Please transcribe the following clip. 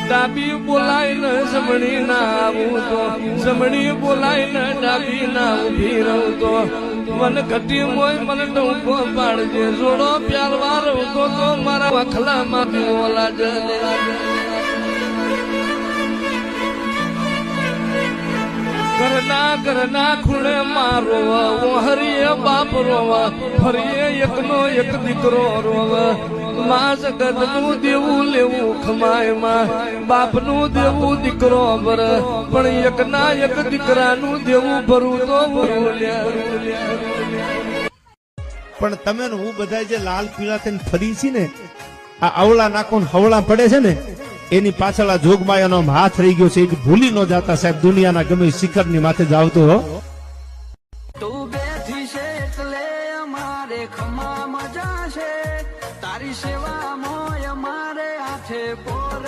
ડાબી બોલાય ને જમણી ના આવું તો જમણી બોલાય ને ડાબી ના ઉભી રહું તો મન ઘટી મોય મને ડંકો પાડજે જોડો પ્યારવા રહું તો મારા વખલા માંથી ઓલા જ ઘરના ખૂણે મારો હરિયે બાપ રોવા ફરીએ એકનો એક દીકરો રોવા માં જગત નું દેવું લેવું ખમાય માં બાપ નું દેવું દીકરો ભર પણ એકના એક દીકરાનું દેવું ભરવું તો પણ તમે હું બધા જે લાલ પીળા થઈને ફરી છે ને આ અવળા નાખો હવળા પડે છે ને એની પાછળ આ જોગમાયાનો હાથ રહી ગયો છે એ ભૂલી ન જાતા સાહેબ દુનિયાના ગમે શિખર ની માથે જાવતો હો તું બેઠી છે એટલે અમારે ખમા મજા છે તારી સેવા મોય અમારે હાથે પોર